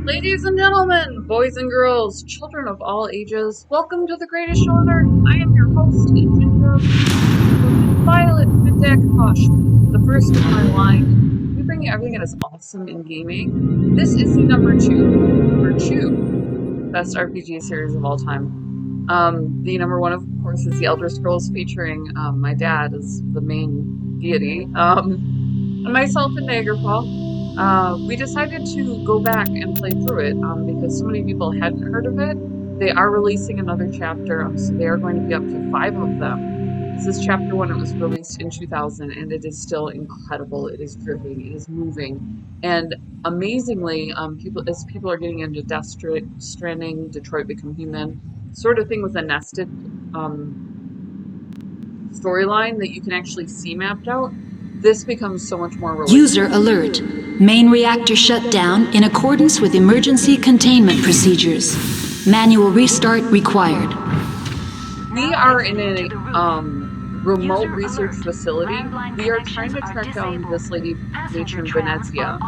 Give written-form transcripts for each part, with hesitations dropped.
Ladies and gentlemen, boys and girls, children of all ages, welcome to the greatest show on earth. I am your host and ginger Violet Akatosh, the first in my line. We bring you everything that is awesome in gaming. This is the number two best RPG series of all time. The number one, of course, is The Elder Scrolls, featuring my dad as the main deity, and myself and Daggerfall. We decided to go back and play through it because so many people hadn't heard of it. They are releasing another chapter, so they are going to be up to 5 of them. This is chapter 1. It was released in 2000, and it is still incredible. It is gripping. It is moving. And amazingly, people are getting into Death Stranding, Detroit Become Human, sort of thing with a nested storyline that you can actually see mapped out, this becomes so much more realistic. User alert. Main reactor shut down in accordance with emergency containment procedures. Manual restart required. We are in a remote research facility. We are trying to track down this lady, matron Venezia,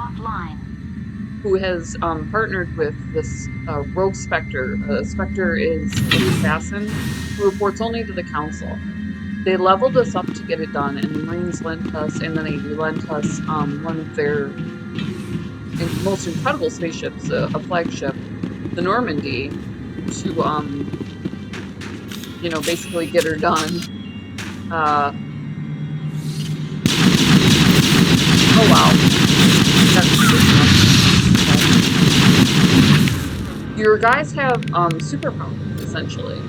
who has partnered with this rogue Spectre. Spectre is an assassin who reports only to the Council. They leveled us up to get it done, and the Marines lent us, and then they lent us one of their most incredible spaceships, a flagship, the Normandy, to, basically get her done. Oh wow. Your guys have superpowers, essentially.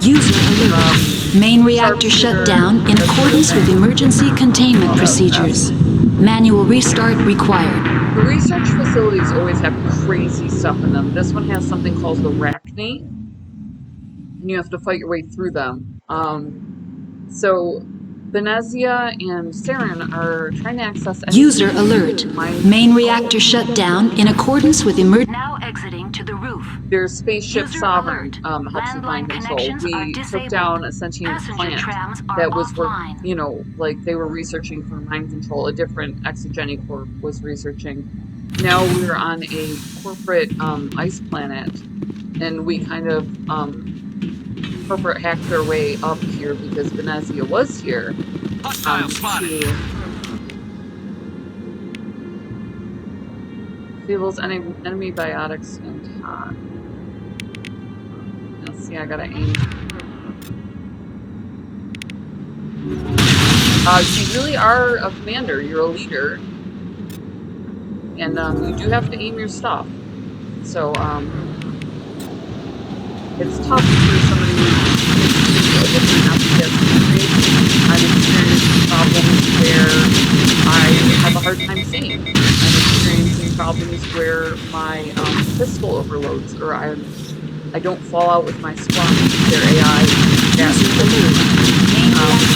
User alert. Main reactor shut down in accordance with emergency containment procedures. Manual restart required. The research facilities always have crazy stuff in them. This one has something called the Arachne, and you have to fight your way through them. So Venezia and Saren are trying to access... User alert. Main reactor shut down in accordance with Now exiting to the roof. Their spaceship Sovereign helps with mind control. We took down a sentient plant that was, they were researching for mind control. A different exogenic corp was researching. Now we're on a corporate ice planet, and we kind of corporate hacked their way up here because Venezia was here. Hostile spotted. Feebles enemy biotics and hot. Let's see, I gotta aim. You really are a commander. You're a leader, and you do have to aim your stuff. So it's tough for somebody who's a different FPS country. I've experienced problems where I have a hard time seeing. I'm experiencing problems where my pistol overloads, or I don't fall out with my squad. Their AI gas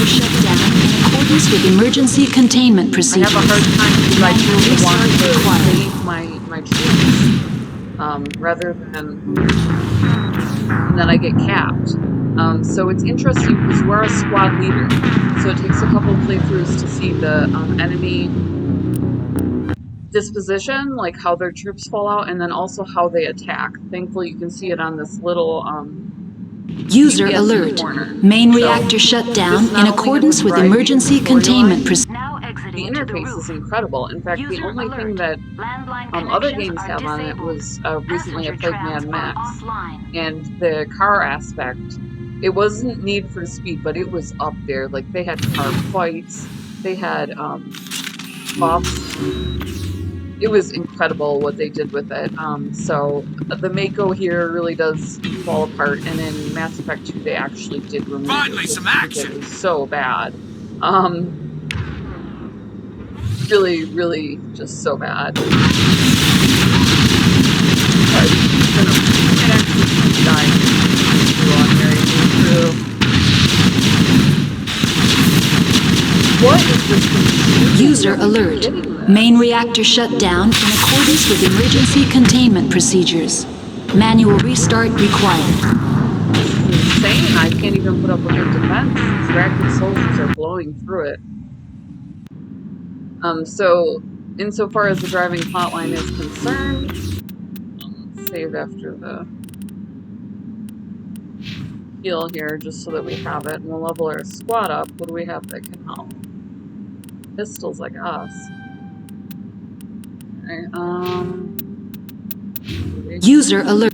shut down in accordance with emergency containment procedures. I have a hard time because I really want to save my troops, rather than then I get capped. So it's interesting because we're a squad leader, so it takes a couple of playthroughs to see the enemy disposition, like how their troops fall out, and then also how they attack. Thankfully, you can see it on this little User alert. Main reactor shut down in accordance with emergency containment procedures. The interface is incredible. In fact, the only thing that other games have on it was recently I played Mad Max, and the car aspect, it wasn't Need for Speed, but it was up there. Like, they had car fights, they had buffs. It was incredible what they did with it. So the Mako here really does fall apart, and in Mass Effect 2 they actually did remove Finally, some action. It was so bad. Really, really just so bad. But, actually dying through. What is this thing? User alert. Main reactor shut down in accordance with emergency containment procedures. Manual restart required. This is insane. I can't even put up a good defense. These reactor soldiers are blowing through it. So, insofar as the driving plotline is concerned, save after the heal here, just so that we have it, and we'll level our squad up. What do we have that can help? Pistols, I guess. Okay, User alert.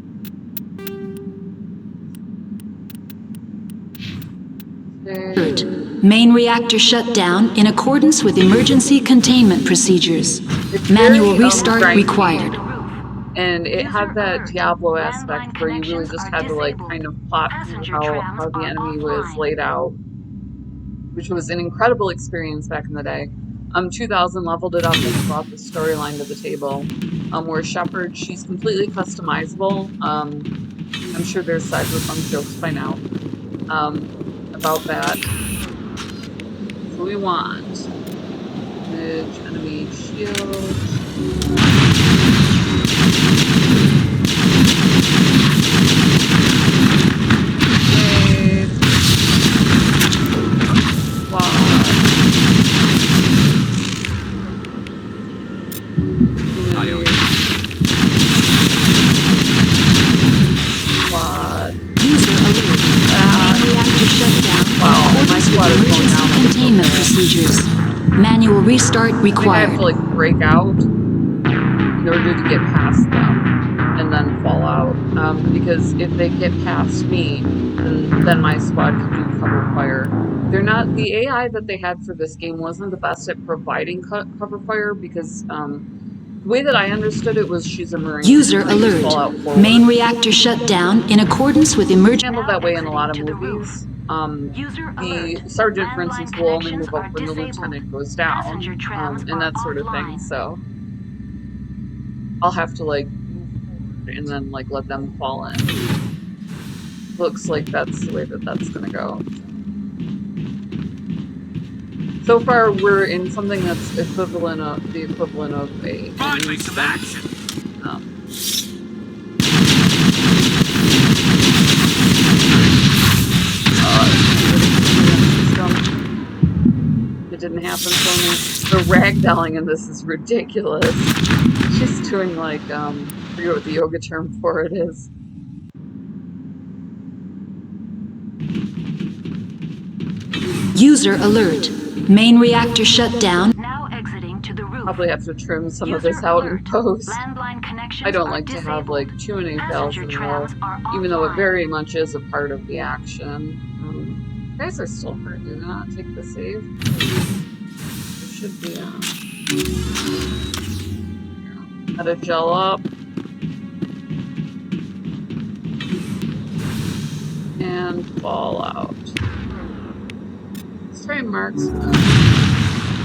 Main reactor shut down in accordance with emergency containment procedures. Manual restart required. And it had that Diablo aspect where you really just had to like kind of plot through how the enemy was laid out, which was an incredible experience back in the day. 2000 leveled it up and brought the storyline to the table. Where Shepard, she's completely customizable. I'm sure there's cyberpunk jokes by now about that. So we want image, enemy shield. Containment procedures. Manual restart required. I have to like break out in order to get past them and then fall out. Because if they get past me, then my squad can do cover fire. They're not, the AI that they had for this game wasn't the best at providing cover fire because the way that I understood it was she's a Marine. User alert. Main reactor shut down in accordance with emergency. Handled that way in a lot of movies. The sergeant, for instance, will only move up when the lieutenant goes down, and that sort of thing, so I'll have to, like, move forward and then, like, let them fall in. Looks like that's the way that that's gonna go. So far, we're in something that's the equivalent of a... Finally, some action! It didn't happen for me. The ragdolling in this is ridiculous. She's doing like, I forget what the yoga term for it is. User alert. Main reactor shut down. Now exiting to the roof. Probably have to trim some of this out in post. I don't like to have like too many fails in a row, even though it very much is a part of the action. You guys are still hurt. Do not take the save. There should be a... Gotta gel up. And fall out. Let's try marksman.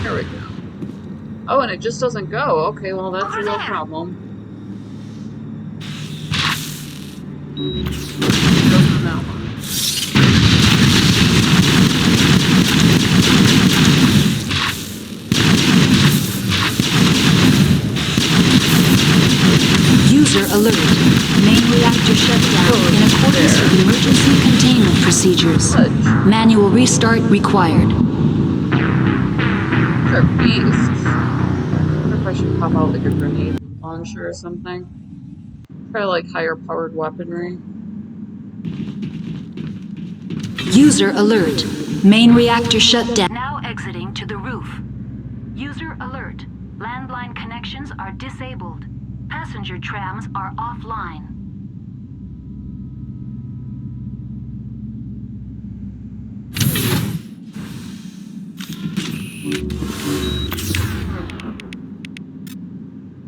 Here we go. Oh, and it just doesn't go. Okay, well that's a real problem. Go from that one. User alert. Main reactor shut down in accordance with emergency containment procedures. Manual restart required. They're beasts. I wonder if I should pop out like a grenade launcher or something. Try like higher powered weaponry. User alert. Main reactor shut down. Now exiting to the roof. User alert. Landline connections are disabled. Passenger trams are offline.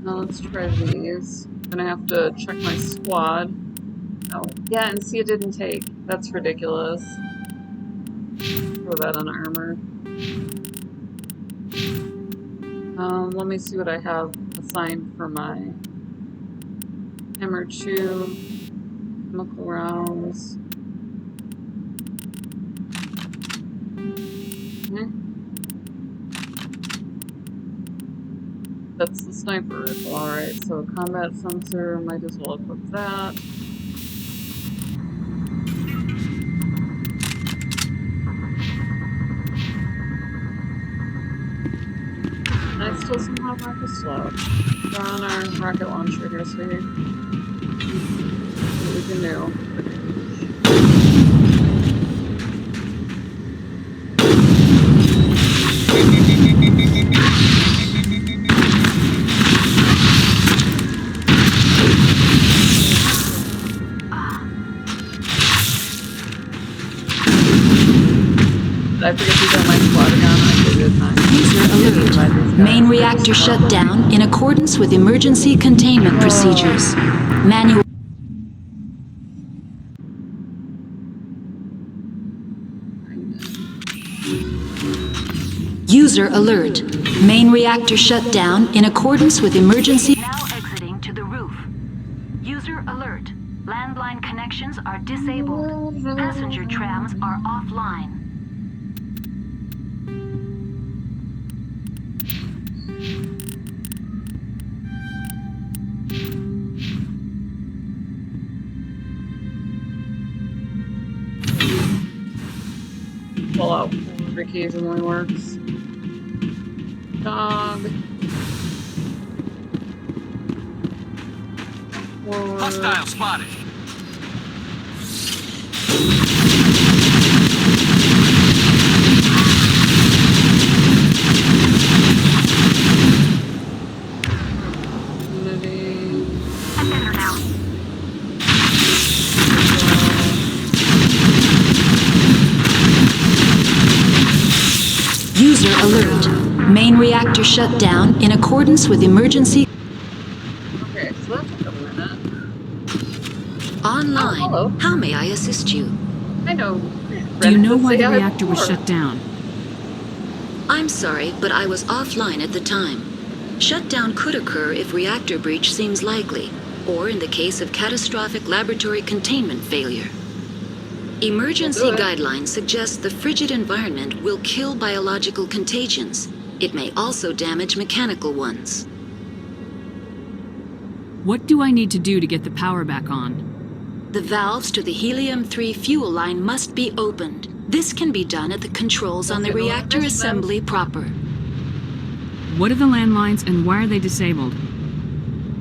Now let's try these. I'm gonna have to check my squad. Oh, yeah, and see it didn't take. That's ridiculous. Throw that on armor. Let me see what I have assigned for my hammer 2, chemical rounds. That's the sniper rifle, alright, so combat sensor, might as well equip that. I still somehow have a slow. We're on our rocket launcher here, sweetie. What we can do. I forget to get my squad gun. I did User alert. Main reactor shut down in accordance with emergency containment procedures. Manual. User alert. Main reactor shut down in accordance with emergency. Now exiting to the roof. User alert. Landline connections are disabled. Passenger trams are offline. Pull out occasionally works. Dog. Forward. Hostile spotted. User alert. Main reactor shut down in accordance with emergency. Okay, so that took a minute. Online. Oh, hello. How may I assist you? I know. Do you know why the Say reactor was before. shut down? I'm sorry, but I was offline at the time. Shutdown could occur if reactor breach seems likely, or in the case of catastrophic laboratory containment failure. Emergency We'll do it. guidelines suggest the frigid environment will kill biological contagions. It may also damage mechanical ones. What do I need to do to get the power back on? The valves to the helium-3 fuel line must be opened. This can be done at the controls on the Okay, well, reactor that's assembly proper. What are the landlines and why are they disabled?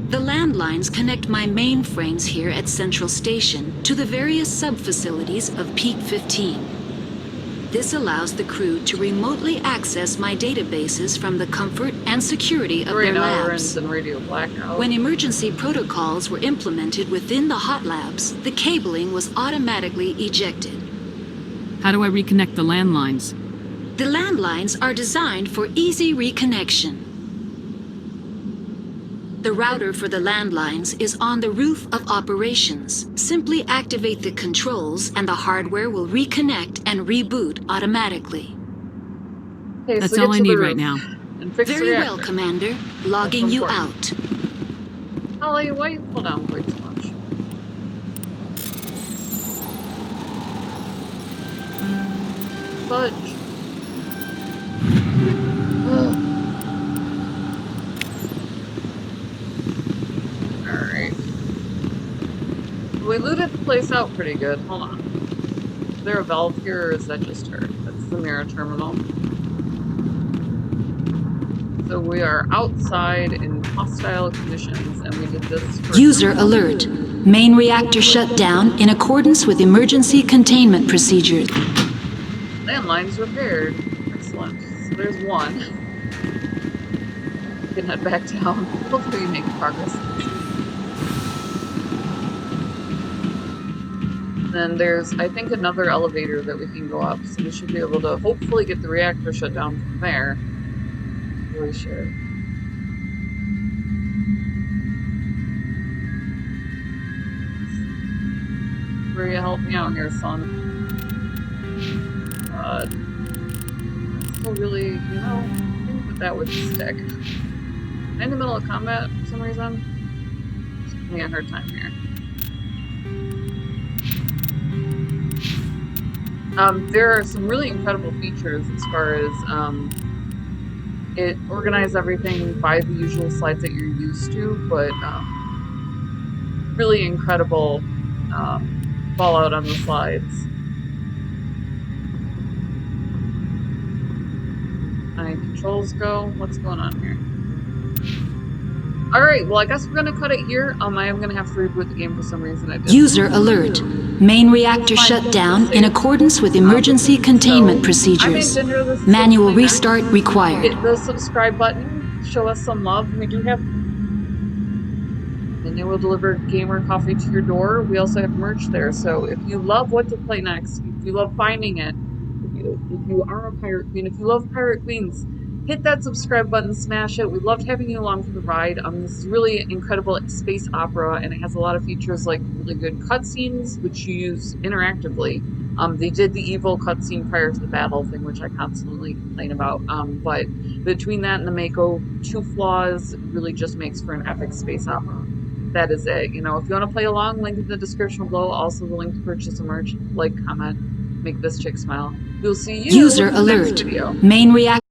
The landlines connect my mainframes here at Central Station to the various sub-facilities of Peak 15. This allows the crew to remotely access my databases from the comfort and security of Right their now we're labs. in radio blackout. When emergency protocols were implemented within the hot labs, the cabling was automatically ejected. How do I reconnect the landlines? The landlines are designed for easy reconnection. The router for the landlines is on the roof of operations. Simply activate the controls and the hardware will reconnect and reboot automatically. Okay, That's so all get I to the need roof right now. And fix Very the well, reactor. Commander. Logging That's you important. out. Holly, why you pull down quite so much? Fudge. Alright. We looted the place out pretty good. Hold on. Is there a valve here or is that just her? That's the mirror terminal. So we are outside in hostile conditions and we did this for User alert. Main reactor shut down in accordance with emergency containment procedures. landlines repaired. Excellent. So there's one. We can head back down. Hopefully we make progress. Then there's, I think, another elevator that we can go up, so we should be able to hopefully get the reactor shut down from there. We should. Will you help me out here, son? Still really, you know, I think that would stick. I'm in the middle of combat for some reason. Just giving me a hard time here. There are some really incredible features as far as it organizes everything by the usual slides that you're used to, but really incredible fallout on the slides. My controls go. What's going on here? Alright, well I guess we're gonna cut it here. I am gonna have to reboot the game for some reason. I did. User alert. Main reactor shut down in accordance with emergency containment procedures. Manual restart required. Hit the subscribe button. Show us some love. We do have... And they will deliver gamer coffee to your door. We also have merch there. So if you love what to play next, if you love finding it, if you are a pirate queen, if you love pirate queens, hit that subscribe button, smash it. We loved having you along for the ride. This is really incredible space opera, and it has a lot of features like really good cutscenes, which you use interactively. They did the evil cutscene prior to the battle thing, which I constantly complain about. But between that and the Mako, 2 flaws really just makes for an epic space opera. That is it. You know, if you want to play along, link in the description below. Also the link to purchase a merch. Like, comment, make this chick smile. We'll see you User in the alert. next video. Main reactor